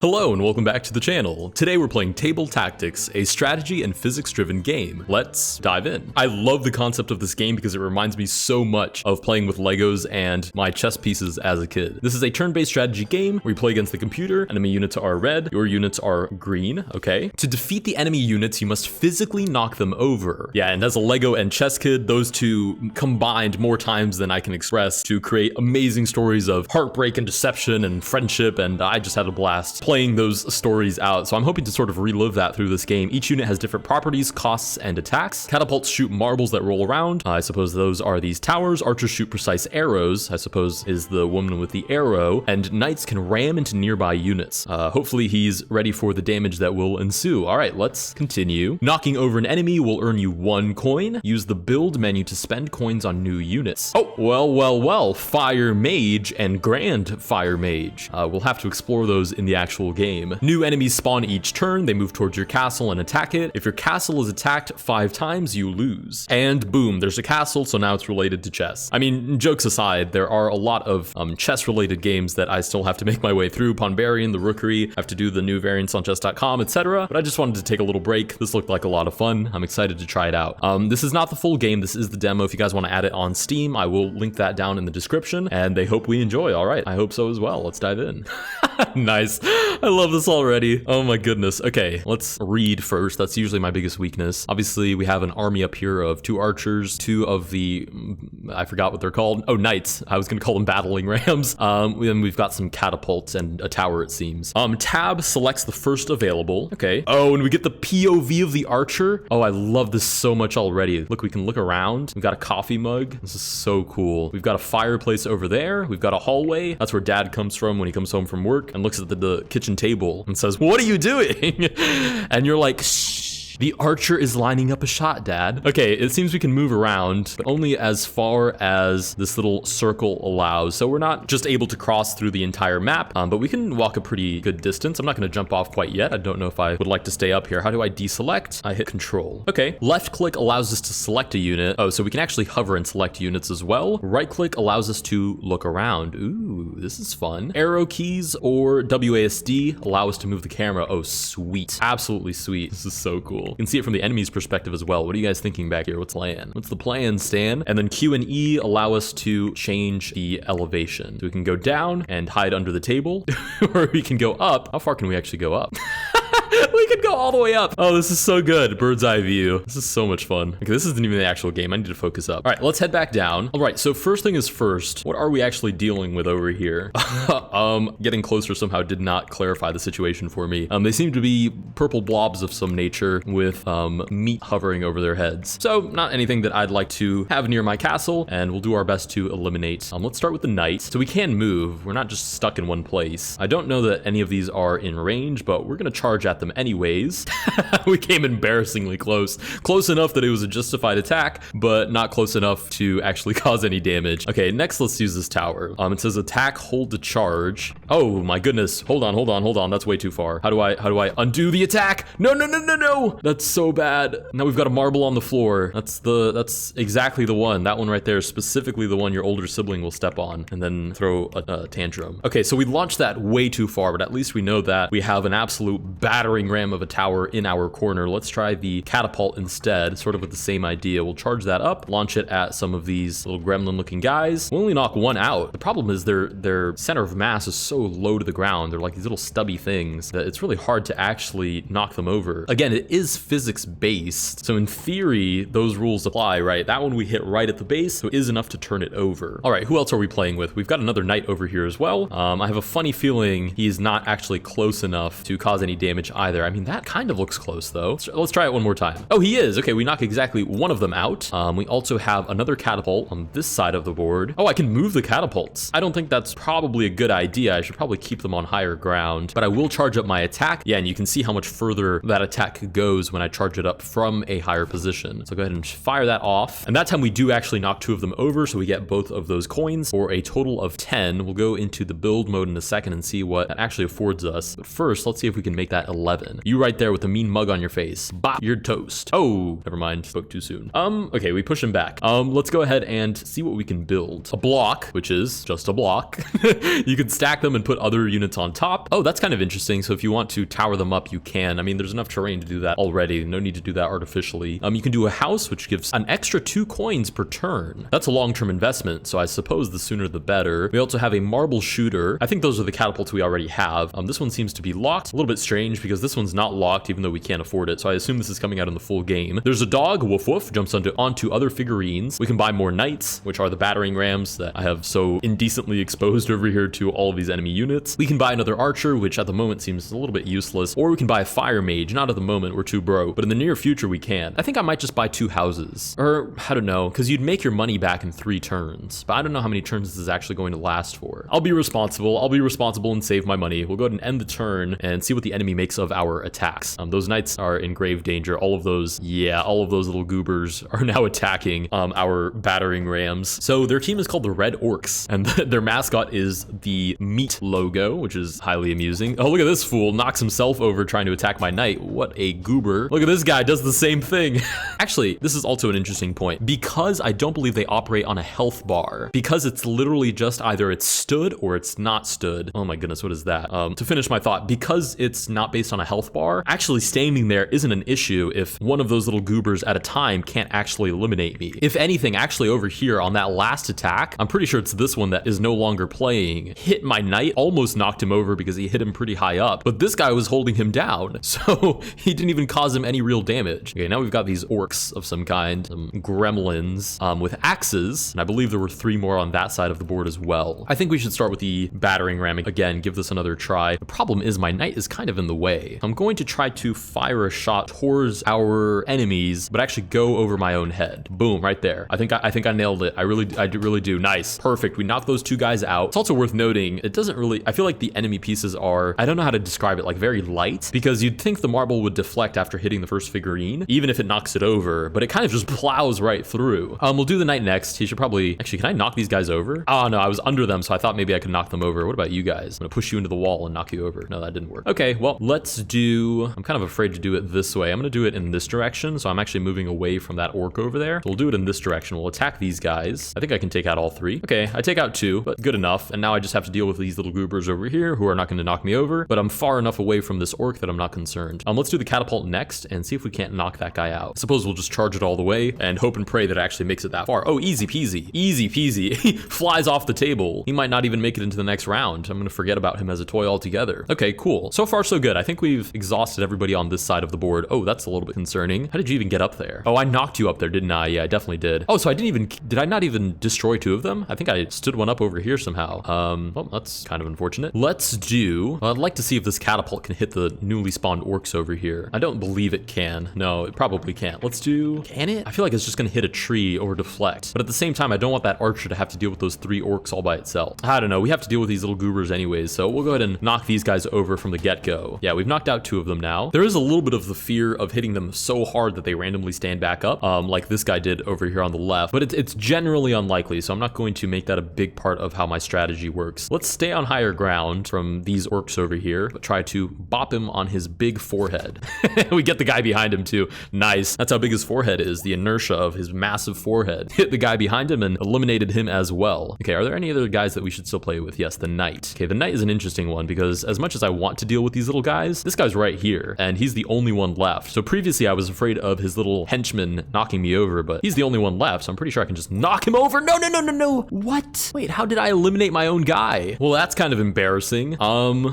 Hello and welcome back to the channel. Today we're playing Table Tactics, a strategy and physics-driven game. Let's dive in. I love the concept of this game because it reminds me so much of playing with Legos and my chess pieces as a kid. This is a turn-based strategy game where you play against the computer. Enemy units are red, your units are green, okay? To defeat the enemy units, you must physically knock them over. Yeah, and as a Lego and chess kid, those two combined more times than I can express to create amazing stories of heartbreak and deception and friendship, and I just had a blast playing those stories out. So I'm hoping to sort of relive that through this game. Each unit has different properties, costs, and attacks. Catapults shoot marbles that roll around. I suppose those are these towers. Archers shoot precise arrows, I suppose is the woman with the arrow. And knights can ram into nearby units. Hopefully he's ready for the damage that will ensue. All right, let's continue. Knocking over an enemy will earn you 1 coin. Use the build menu to spend coins on new units. Oh, well. Fire Mage and Grand Fire Mage. We'll have to explore those in the actual game. New enemies spawn each turn. They move towards your castle and attack it. If your castle is attacked 5 times, you lose. And boom, there's a castle, so now it's related to chess. I mean, jokes aside, there are a lot of chess-related games that I still have to make my way through. Ponbarian, the Rookery, I have to do the new variants on chess.com, etc. But I just wanted to take a little break. This looked like a lot of fun. I'm excited to try it out. This is not the full game. This is the demo. If you guys want to add it on Steam, I will link that down in the description, and they hope we enjoy. All right, I hope so as well. Let's dive in. Nice. I love this already. Oh my goodness. Okay, let's read first. That's usually my biggest weakness. Obviously, we have an army up here of 2 archers, 2 of the, I forgot what they're called. Oh, knights. I was gonna call them battling rams. Then we've got some catapults and a tower, it seems. Tab selects the first available. Okay. Oh, and we get the POV of the archer. Oh, I love this so much already. Look, we can look around. We've got a coffee mug. This is so cool. We've got a fireplace over there. We've got a hallway. That's where dad comes from when he comes home from work and looks at the kitchen table and says, "What are you doing?" And you're like, "Shh. The archer is lining up a shot, Dad." Okay, it seems we can move around, but only as far as this little circle allows. So we're not just able to cross through the entire map, but we can walk a pretty good distance. I'm not gonna jump off quite yet. I don't know if I would like to stay up here. How do I deselect? I hit control. Okay, left click allows us to select a unit. Oh, so we can actually hover and select units as well. Right click allows us to look around. Ooh, this is fun. Arrow keys or WASD allow us to move the camera. Oh, sweet. Absolutely sweet. This is so cool. You can see it from the enemy's perspective as well. What are you guys thinking back here? What's the plan, Stan? And then Q and E allow us to change the elevation. So we can go down and hide under the table, or we can go up. How far can we actually go up? We could go all the way up. Oh, this is so good. Bird's eye view. This is so much fun. Okay, this isn't even the actual game. I need to focus up. All right, let's head back down. All right, so first thing is first. What are we actually dealing with over here? Getting closer somehow did not clarify the situation for me. They seem to be purple blobs of some nature with meat hovering over their heads. So not anything that I'd like to have near my castle, and we'll do our best to eliminate. Let's start with the knight. So we can move. We're not just stuck in one place. I don't know that any of these are in range, but we're gonna charge at them anyways. We came embarrassingly close. Close enough that it was a justified attack, but not close enough to actually cause any damage. Okay, next let's use this tower. It says attack, hold to charge. Oh my goodness. Hold on. That's way too far. How do I undo the attack? No. That's so bad. Now we've got a marble on the floor. That's exactly the one. That one right there is specifically the one your older sibling will step on and then throw a tantrum. Okay, so we launched that way too far, but at least we know that we have an absolute battering ram of a tower in our corner. Let's try the catapult instead, sort of with the same idea. We'll charge that up, launch it at some of these little gremlin looking guys. We'll only knock one out. The problem is their center of mass is so low to the ground. They're like these little stubby things that it's really hard to actually knock them over. Again, it is physics based, so in theory those rules apply, right? That one we hit right at the base, so it is enough to turn it over. All right, who else are we playing with? We've got another knight over here as well. I have a funny feeling he's not actually close enough to cause any damage either. I mean, that kind of looks close though. Let's try it one more time. Oh, he is. Okay, we knock exactly one of them out. We also have another catapult on this side of the board. Oh, I can move the catapults. I don't think that's probably a good idea. I should probably keep them on higher ground, but I will charge up my attack. Yeah, and you can see how much further that attack goes when I charge it up from a higher position. So go ahead and fire that off. And that time we do actually knock 2 of them over, so we get both of those coins for a total of 10. We'll go into the build mode in a second and see what that actually affords us. But first, let's see if we can make that 11. You write right there with the mean mug on your face. Bop, you're toast. Oh, never mind. Spoke too soon. Okay, we push him back. Let's go ahead and see what we can build. A block, which is just a block. You can stack them and put other units on top. Oh, that's kind of interesting. So if you want to tower them up, you can. I mean, there's enough terrain to do that already. No need to do that artificially. You can do a house, which gives an extra 2 coins per turn. That's a long-term investment, so I suppose the sooner the better. We also have a marble shooter. I think those are the catapults we already have. This one seems to be locked. A little bit strange because this one's not locked, even though we can't afford it. So I assume this is coming out in the full game. There's a dog, woof woof, jumps onto other figurines. We can buy more knights, which are the battering rams that I have so indecently exposed over here to all of these enemy units. We can buy another archer, which at the moment seems a little bit useless, or we can buy a fire mage. Not at the moment, we're too broke, but in the near future we can. I think I might just buy 2 houses, or I don't know, because you'd make your money back in 3 turns, but I don't know how many turns this is actually going to last for. I'll be responsible and save my money. We'll go ahead and end the turn and see what the enemy makes of our attacks. Those knights are in grave danger. All of those little goobers are now attacking our battering rams. So their team is called the Red Orcs, and their mascot is the meat logo, which is highly amusing. Oh, look at this fool, knocks himself over trying to attack my knight. What a goober. Look at this guy, does the same thing. Actually, this is also an interesting point. Because I don't believe they operate on a health bar, because it's literally just either it's stood or it's not stood. Oh my goodness, what is that? To finish my thought, because it's not based on a health bar, actually standing there isn't an issue if one of those little goobers at a time can't actually eliminate me. If anything, actually over here on that last attack, I'm pretty sure it's this one that is no longer playing, hit my knight, almost knocked him over because he hit him pretty high up, but this guy was holding him down, so he didn't even cause him any real damage. Okay, now we've got these orcs of some kind, some gremlins with axes, and I believe there were 3 more on that side of the board as well. I think we should start with the battering ram again, give this another try. The problem is my knight is kind of in the way. I'm going to try to fire a shot towards our enemies, but actually go over my own head. Boom, right there. I think I nailed it. I really do. Nice. Perfect. We knocked those 2 guys out. It's also worth noting, it doesn't really, I feel like the enemy pieces are, I don't know how to describe it, like very light, because you'd think the marble would deflect after hitting the first figurine, even if it knocks it over, but it kind of just plows right through. We'll do the knight next. He should probably, actually, can I knock these guys over? Oh no, I was under them, so I thought maybe I could knock them over. What about you guys? I'm gonna push you into the wall and knock you over. No, that didn't work. Okay, well, let's do, I'm kind of afraid to do it this way. I'm gonna do it in this direction, so I'm actually moving away from that orc over there. So we'll do it in this direction. We'll attack these guys. I think I can take out all 3. Okay, I take out 2, but good enough. And now I just have to deal with these little goobers over here who are not gonna knock me over, but I'm far enough away from this orc that I'm not concerned. Let's do the catapult next and see if we can't knock that guy out. Suppose we'll just charge it all the way and hope and pray that it actually makes it that far. Oh, easy peasy. Easy peasy. He flies off the table. He might not even make it into the next round. I'm gonna forget about him as a toy altogether. Okay, cool. So far, so good. I think we've exhausted everybody on this side of the board. Oh, that's a little bit concerning. How did you even get up there? Oh, I knocked you up there, didn't I? Yeah, I definitely did. Oh, so did I not even destroy 2 of them? I think I stood one up over here somehow. Well, that's kind of unfortunate. Let's do, I'd like to see if this catapult can hit the newly spawned orcs over here. I don't believe it can. No, it probably can't. Let's do, can it? I feel like it's just gonna hit a tree or deflect. But at the same time, I don't want that archer to have to deal with those 3 orcs all by itself. I don't know. We have to deal with these little goobers anyways, so we'll go ahead and knock these guys over from the get-go. Yeah, we've knocked out 2 of them now. There is a little bit of the fear of hitting them so hard that they randomly stand back up, like this guy did over here on the left, but it's generally unlikely, so I'm not going to make that a big part of how my strategy works. Let's stay on higher ground from these orcs over here, but try to bop him on his big forehead. We get the guy behind him too. Nice. That's how big his forehead is, the inertia of his massive forehead. Hit the guy behind him and eliminated him as well. Okay, are there any other guys that we should still play with? Yes, the knight. Okay, the knight is an interesting one because as much as I want to deal with these little guys, this guy's right here and he's the only one left. So previously I was afraid of his little henchman knocking me over, but he's the only one left, so I'm pretty sure I can just knock him over. No. What? Wait, how did I eliminate my own guy? Well, that's kind of embarrassing.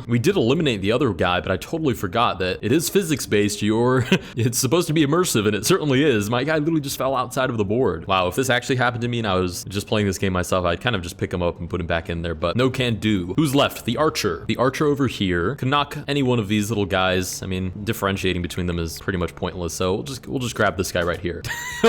We did eliminate the other guy, but I totally forgot that it is physics-based. It's supposed to be immersive, and it certainly is. My guy literally just fell outside of the board. Wow, if this actually happened to me and I was just playing this game myself, I'd kind of just pick him up and put him back in there, but no can do. Who's left? The archer. The archer over here can knock any one of these little guys. I mean, differentiating between them is pretty much pointless, so we'll just grab this guy right here.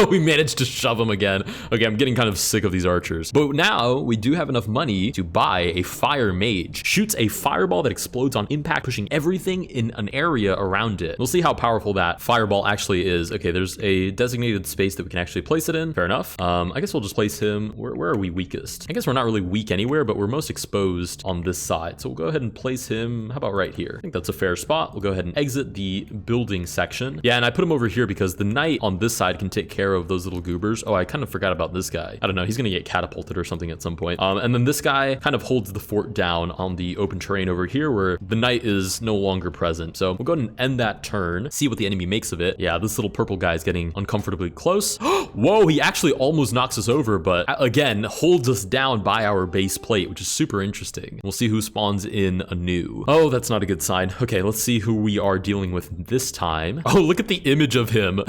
We managed to shove him again. Okay, I'm getting kind of sick of these archers. But now we do have enough money to buy a fire mage. Shoots a fireball that explodes on impact, pushing everything in an area around it. We'll see how powerful that fireball actually is. Okay, there's a designated space that we can actually place it in. Fair enough. I guess we'll just place him. Where are we weakest? I guess we're not really weak anywhere, but we're most exposed on this side. So we'll go ahead and place him. How about right here? I think that's a fair spot. We'll go ahead and exit the building section. Yeah, and I put him over here because the knight on this side can take care of those little goobers. Oh, I kind of forgot about this guy. I don't know. He's going to get catapulted or something at some point. And then this guy kind of holds the fort down on the open terrain over here where the knight is no longer present. So we'll go ahead and end that turn, see what the enemy makes of it. Yeah, this little purple guy is getting uncomfortably close. Whoa, he actually almost knocks us over, but again, holds us down by our base plate, which is super interesting. We'll see who spawns in anew. Oh, that's not a good sign. Okay, let's see who we are dealing with this time. Oh, look at the image of him.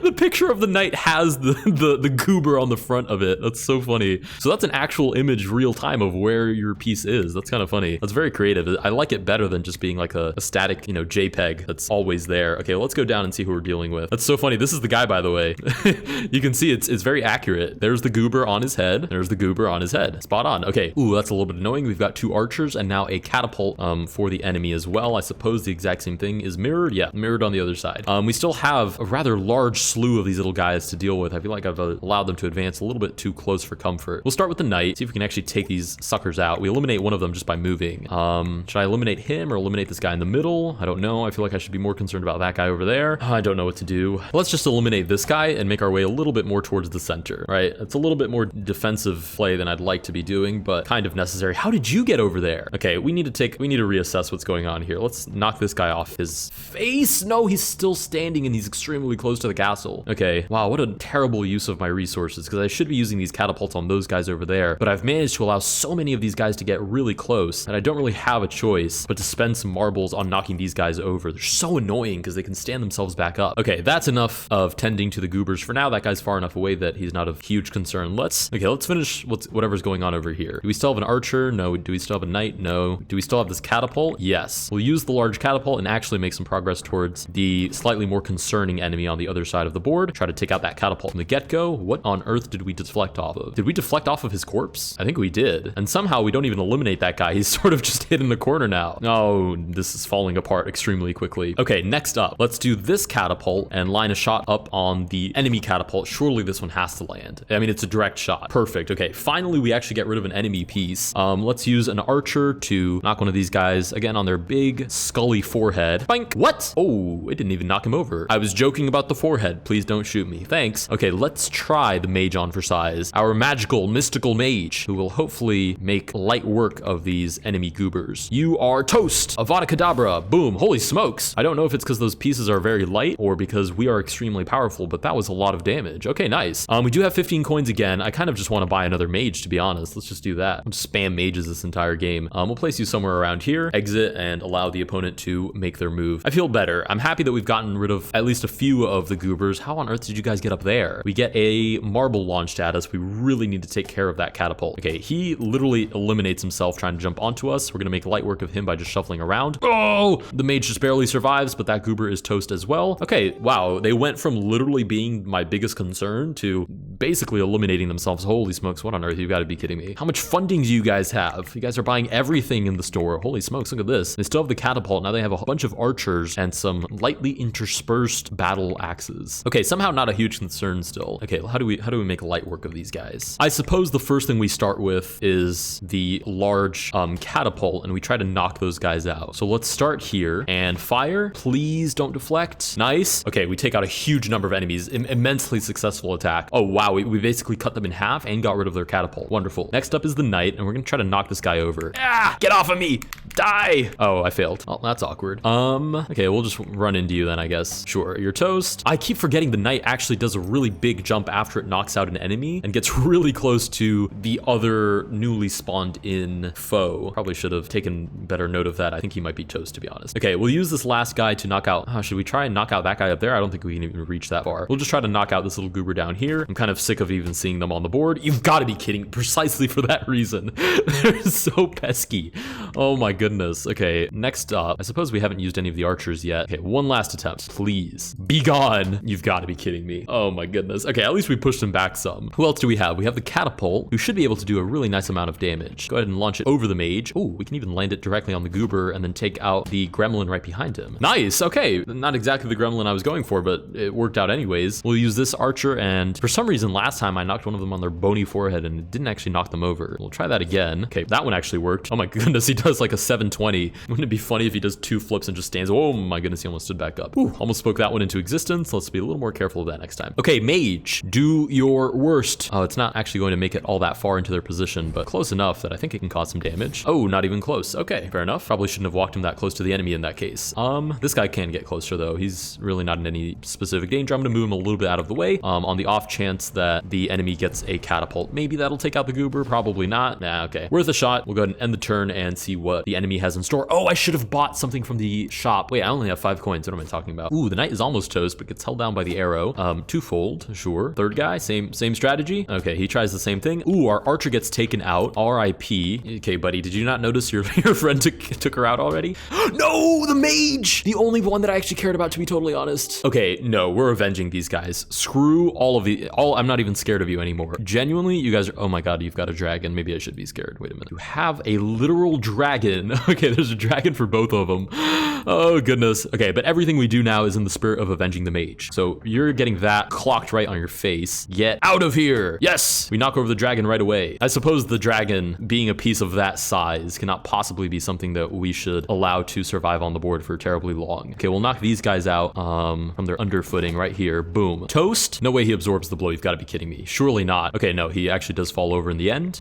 The picture of the knight has the goober on the front of it. That's so funny. So that's an actual image real time of where your piece is. That's kind of funny. That's very creative. I like it better than just being like a static, you know, JPEG that's always there. Okay, let's go down and see who we're dealing with. That's so funny. This is the guy, by the way. You can see it's very accurate. There's the goober on his head. There's the goober on his head. Spot on. Okay. Ooh, that's a little bit annoying. We've got 2 archers and now a catapult for the enemy as well. I suppose the exact same thing is mirrored. Yeah, mirrored on the other side. We still have a rather large slew of these little guys to deal with. I feel like I've allowed them to advance a little bit too close for comfort. We'll start with the knight, see if we can actually take these suckers out. We eliminate one of them just by moving. Should I eliminate him or eliminate this guy in the middle? I don't know. I feel like I should be more concerned about that guy over there. I don't know what to do. Let's just eliminate this guy and make our way a little bit more towards the center, right? It's a little bit more defensive play than I'd like to be doing, but kind of necessary. How did you get over there? Okay, we need to reassess what's going on here. Let's knock this guy off his face. No, he's still standing and he's extremely close to the castle. Okay, wow, what a terrible use of my resources, because I should be using these catapults on those guys over there, but I've managed to allow so many of these guys to get really close that I don't really have a choice but to spend some marbles on knocking these guys over. They're so annoying because they can stand themselves back up. Okay, that's enough of tending to the goobers for now. That guy's far enough away that he's not of huge concern. Let's finish whatever's going on over here. Do we still have an archer? No. Do we still have a knight? No. Do we still have this catapult? Yes. We'll use the large catapult and actually make some progress towards the slightly more concerning enemy on the other side of the board. Try to take out that catapult from the get-go. What on earth did we deflect off of? Did we deflect off of his corpse? I think we did. And somehow we don't even eliminate that guy. He's sort of just hid in the corner now. Oh, this is falling apart extremely quickly. Okay, next up, let's do this catapult and line a shot up on the enemy catapult. Surely this one has to land. I mean, it's a direct shot. Perfect. Okay, finally we actually get rid of an enemy piece. Let's use an archer to knock one of these guys again on their big scully forehead. Boink. What? Oh, it didn't even knock him over. I was joking about the forehead. Please don't shoot me. Thanks. Okay, let's try the mage on for size. Our magical, mystical mage, who will hopefully make light work of these enemy goobers. You are toast. Avada Kedavra. Boom. Holy smokes. I don't know if it's because those pieces are very light or because we are extremely powerful, but that was a lot of damage. Okay, nice. We do have 15 coins again. I kind of just want to buy another mage, to be honest. Let's just do that. I'll just spam mages this entire game. We'll place you somewhere around here, exit, and allow the opponent to make their move. I feel better. I'm happy that we've gotten rid of at least a few of the goobers. How on earth did you guys get up there? We get a marble launched at us. We really need to take care of that catapult. Okay, he literally eliminates himself trying to jump onto us. We're gonna make light work of him by just shuffling around. Oh, the mage just barely survives, but that goober is toast as well. Okay, wow, they went from literally being my biggest concern to basically eliminating themselves. Holy smokes, what on earth? You've got to be kidding me. How much funding do you guys have? You guys are buying everything in the store. Holy smokes, look at this. They still have the catapult. Now they have a bunch of archers and some lightly interspersed battle axes. Okay, somehow not a huge concern still. Okay, how do we make light work of these guys? I suppose the first thing we start with is the large catapult, and we try to knock those guys out. So let's start here and fire. Please don't deflect. Nice. Okay, we take out a huge number of enemies. Immensely successful attack. Oh wow, we basically cut them in half and got rid of their catapult. Wonderful. Next up is the knight, and we're gonna try to knock this guy over. Ah, get off of me. Die. Oh, I failed. Oh, that's awkward. Okay, we'll just run into you then, I guess. Sure, you're toast. I keep forgetting the knight actually does a really big jump after it knocks out an enemy and gets really close to the other newly spawned in foe. Probably should have taken better note of that. I think he might be toast, to be honest. Okay, we'll use this last guy to knock out. Should we try and knock out that guy up there? I don't think we can even reach that far. We'll just try to knock out this little goober down here. I'm kind of sick of even seeing them on the board. You've got to be kidding. Precisely for that reason. They're so pesky. Oh my goodness. Okay, next up, I suppose we haven't used any of the archers yet. Okay, one last attempt. Please. Be gone. You've got to be kidding me. Oh my goodness. Okay, at least we pushed him back some. Who else do we have? We have the catapult, who should be able to do a really nice amount of damage. Go ahead and launch it over the mage. Oh, we can even land it directly on the goober and then take out the gremlin right behind him. Nice. Okay, not exactly the gremlin I was going for, but it worked out anyways. We'll use this archer, and for some reason last time I knocked one of them on their bony forehead and it didn't actually knock them over. We'll try that again. Okay, that one actually worked. Oh my goodness, he does like a 720. Wouldn't it be funny if he does 2 flips and just stands? Oh my goodness, he almost stood back up. Ooh, almost spoke that one into existence. Let's be a little more careful of that next time. Okay, mage, do your worst. Oh, it's not actually going to make it all that far into their position, but close enough that I think it can cause some damage. Oh, not even close. Okay, fair enough. Probably shouldn't have walked him that close to the enemy in that case. This guy can get closer though. He's really not in any specific danger. I'm gonna move him a little bit out of the way. On the off chance that the enemy gets a catapult. Maybe that'll take out the goober, probably not. Nah, okay. Worth a shot. We'll go ahead and end the turn and see what the enemy has in store. Oh, I should have bought something from the shop. Wait, I only have 5 coins. What am I talking about? Ooh, the knight is almost toast, but gets held down by the arrow. Twofold, sure. Third guy, same strategy. Okay, he tries the same thing. Ooh, our archer gets taken out. R.I.P. Okay, buddy, did you not notice your friend took her out already? No, the mage! The only one that I actually cared about, to be totally honest. Okay, no, we're avenging these guys. Screw I'm not even scared of you anymore. Genuinely, you guys are, oh my god, you've got a dragon. Maybe I should be scared. Wait a minute. You have a literal dragon. Okay, there's a dragon for both of them. Oh goodness. Okay, but everything we do now is in the spirit of avenging the mage. So you're getting that clocked right on your face. Get out of here. Yes, we knock over the dragon right away. I suppose the dragon, being a piece of that size, cannot possibly be something that we should allow to survive on the board for terribly long. Okay, we'll knock these guys out from their underfooting right here. Boom. Toast? No way he absorbs the blow. You've got to be kidding me. Surely not. Okay, no, he actually does fall over in the end.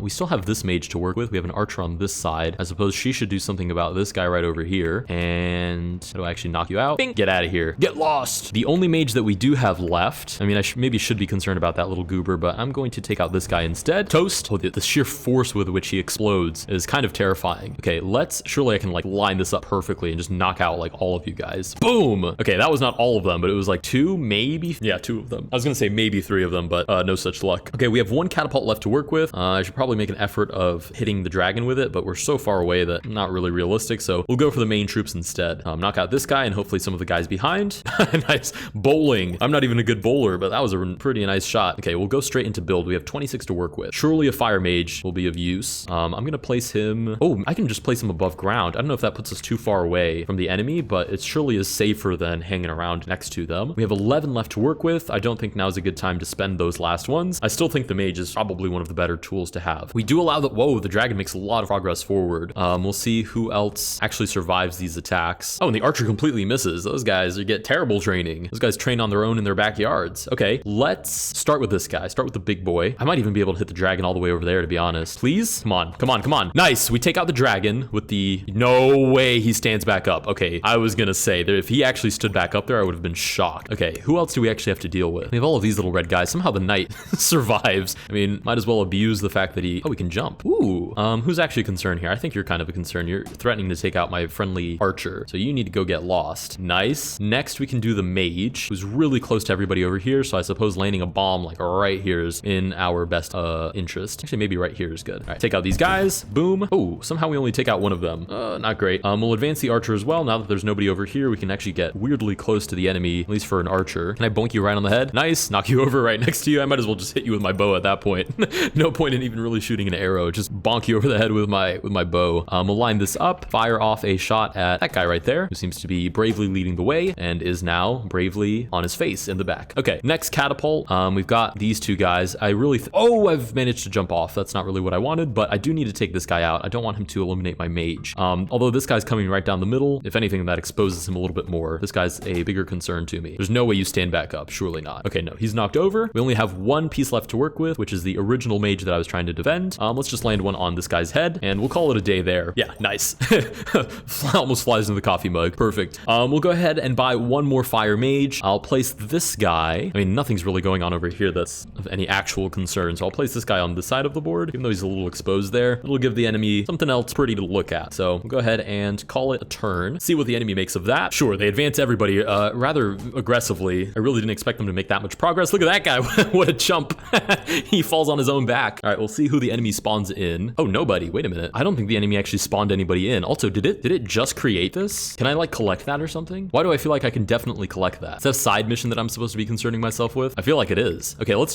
We still have this mage to work with. We have an archer on this side. I suppose she should do something about this guy right over here. And how do I actually knock you out? Bing. Get out of here. Get lost. The only mage that we do have left, I mean, I maybe should be concerned about that little goober, but I'm going to take out this guy instead. Toast. Oh, the sheer force with which he explodes is kind of terrifying. Okay, surely I can like line this up perfectly and just knock out like all of you guys. Boom. Okay, that was not all of them, but it was like 2, maybe. Yeah, 2 of them. I was gonna say maybe 3 of them, but no such luck. Okay, we have 1 catapult left to work with. I should probably make an effort of hitting the dragon with it, but we're so far away that not really realistic. So we'll go for the main troops instead. Knock out this guy and hopefully some of the guys behind. Nice bowling. I'm not even a good bowler, but that was a pretty nice shot. Okay, we'll go straight into build. We have 26 to work with. Surely a fire mage will be of use. I'm gonna place him. Oh, I can just place him above ground. I don't know if that puts us too far away from the enemy, but it surely is safer than hanging around next to them. We have 11 left to work with. I don't think now's a good time to spend those last ones. I still think the mage is probably one of the better tools to have. We do allow whoa, the dragon makes a lot of progress forward. We'll see who else actually survives these attacks. Oh, and the archer completely misses. Those guys get terrible training. Those guys train on their own in their backyards. Okay, let's start with this guy. Start with the big boy. I might even be able to hit the dragon all the way over there, to be honest. Please? Come on, come on, come on. Nice. We take out the dragon with the, no way he stands back up. Okay, I was gonna say that if he actually stood back up there, I would have been shocked. Okay, who else do we actually have to deal with? We have all of these little red guys. Somehow the knight survives. I mean, might as well abuse the fact that oh, we can jump. Ooh, who's actually concerned here? I think you're kind of a concern. You're threatening to take out my friendly archer, so you need to go get lost. Nice. Next, we can do the mage, who's really close to everybody over here, so I suppose landing a bomb like right here is in our best interest. Actually, maybe right here is good. All right, take out these guys. Boom. Oh, somehow we only take out one of them. Not great. We'll advance the archer as well. Now that there's nobody over here, we can actually get weirdly close to the enemy, at least for an archer. Can I bonk you right on the head? Nice. Knock you over right next to you. I might as well just hit you with my bow at that point. No point in even really shooting an arrow. Just bonk you over the head with my bow. We'll line this up, fire off a shot at that guy right there, who seems to be bravely leading the way and is now bravely on his face in the back. Okay, next catapult. We've got these 2 guys. I really, oh, I've managed to jump off. That's not really what I wanted, but I do need to take this guy out. I don't want him to eliminate my mage. Although this guy's coming right down the middle. If anything, that exposes him a little bit more. This guy's a bigger concern to me. There's no way you stand back up. Surely not. Okay, no, he's knocked over. We only have 1 piece left to work with, which is the original mage that I was trying to defend. Let's just land one on this guy's head and we'll call it a day there. Yeah, nice. Almost flies into the coffee mug. Perfect. We'll go ahead and buy 1 more fire mage. I'll place this guy. I mean, nothing's really going on over here that's of any actual concern. So I'll place this guy on this side of the board, even though he's a little exposed there. It'll give the enemy something else pretty to look at. So we'll go ahead and call it a turn. See what the enemy makes of that. Sure, they advance everybody rather aggressively. I really didn't expect them to make that much progress. Look at that guy. What a chump. He falls on his own back. All right, we'll see who the enemy spawns in. Oh, nobody. Wait a minute. I don't think the enemy actually spawned anybody in. Also, did it just create this? Can I like collect that or something? Why do I feel like I can definitely collect that? Is that a side mission that I'm supposed to be concerning myself with? I feel like it is. Okay, let's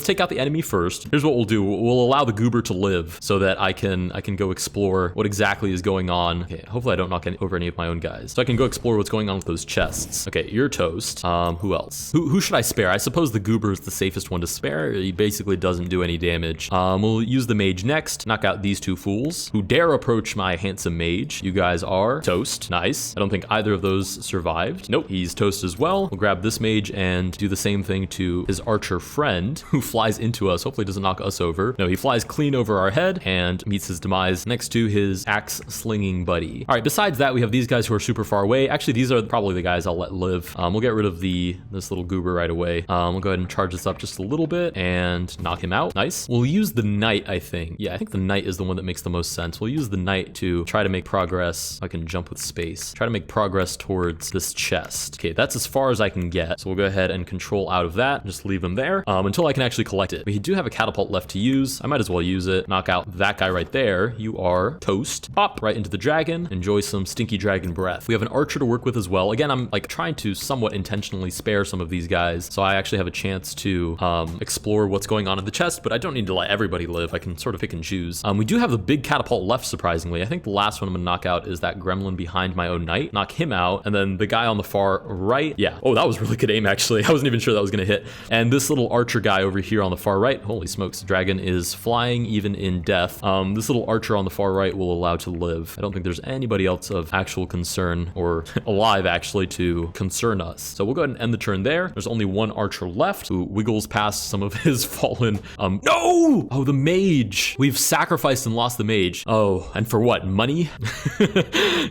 take out the enemy first. Here's what we'll do. We'll allow the goober to live so that I can go explore what exactly is going on. Okay, hopefully I don't knock over any of my own guys. So I can go explore what's going on with those chests. Okay, you're toast. Who else? Who should I spare? I suppose the goober is the safest one to spare. He basically doesn't do any damage. We'll use the mage next. Knock out these 2 fools who dare approach approach my handsome mage. You guys are toast. Nice. I don't think either of those survived. Nope, he's toast as well. We'll grab this mage and do the same thing to his archer friend who flies into us. Hopefully doesn't knock us over. No, he flies clean over our head and meets his demise next to his axe slinging buddy. All right, besides that, we have these guys who are super far away. Actually, these are probably the guys I'll let live. We'll get rid of this little goober right away. We'll go ahead and charge this up just a little bit and knock him out. Nice. We'll use the knight, I think. Yeah, I think the knight is the one that makes the most sense. We'll use the knight to try to make progress. I can jump with space. Try to make progress towards this chest. Okay, that's as far as I can get. So we'll go ahead and control out of that. Just leave him there until I can actually collect it. We do have a catapult left to use. I might as well use it. Knock out that guy right there. You are toast. Pop right into the dragon. Enjoy some stinky dragon breath. We have an archer to work with as well. Again, I'm like trying to somewhat intentionally spare some of these guys, so I actually have a chance to explore what's going on in the chest, but I don't need to let everybody live. I can sort of pick and choose. We do have the big catapult left, surprisingly. I think the last one I'm gonna knock out is that gremlin behind my own knight. Knock him out, and then the guy on the far right. Yeah. Oh, that was really good aim, actually. I wasn't even sure that was gonna hit. And this little archer guy over here on the far right. Holy smokes, the dragon is flying even in death. This little archer on the far right will allow to live. I don't think there's anybody else of actual concern or alive actually to concern us. So we'll go ahead and end the turn there. There's only one archer left who wiggles past some of his fallen. No! Oh, the mage. We've sacrificed and lost the mage. Oh, and for what? Money?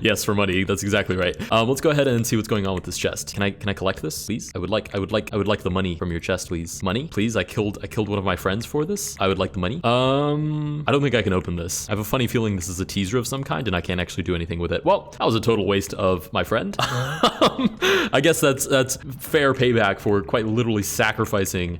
Yes, for money. That's exactly right. Let's go ahead and see what's going on with this chest. Can I collect this, please? I would like the money from your chest, please. Money, please. I killed one of my friends for this. I would like the money. I don't think I can open this. I have a funny feeling this is a teaser of some kind and I can't actually do anything with it. Well, that was a total waste of my friend. I guess that's fair payback for quite literally sacrificing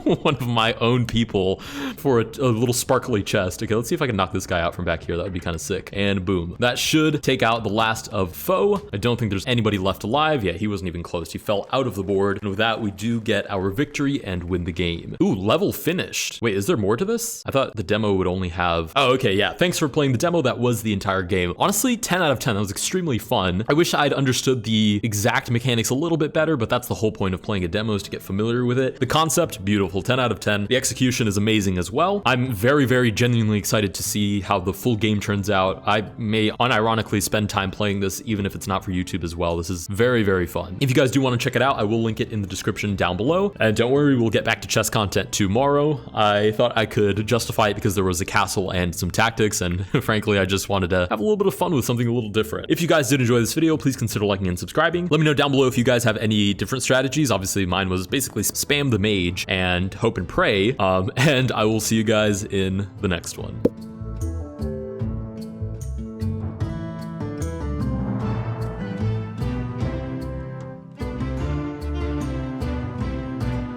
one of my own people for a little sparkly chest. Okay, let's see if I can knock this guy out from back here. That would be kind of sick. And boom. That should take out the last of foe. I don't think there's anybody left alive. Yeah, he wasn't even close. He fell out of the board. And with that, we do get our victory and win the game. Ooh, level finished. Wait, is there more to this? I thought the demo would only have... Oh, okay, yeah. Thanks for playing the demo. That was the entire game. Honestly, 10 out of 10. That was extremely fun. I wish I'd understood the exact mechanics a little bit better, but that's the whole point of playing a demo, is to get familiar with it. The concept, beautiful. 10 out of 10. The execution is amazing as well. I'm very, very genuinely excited to see how the full game turns out. I may unironically spend time playing this, even if it's not for YouTube as well. This is very, very fun. If you guys do want to check it out, I will link it in the description down below. And don't worry, we'll get back to chess content tomorrow. I thought I could justify it because there was a castle and some tactics, and frankly, I just wanted to have a little bit of fun with something a little different. If you guys did enjoy this video, please consider liking and subscribing. Let me know down below if you guys have any different strategies. Obviously, mine was basically spam the mage and hope and pray. And I will see you guys in the next one.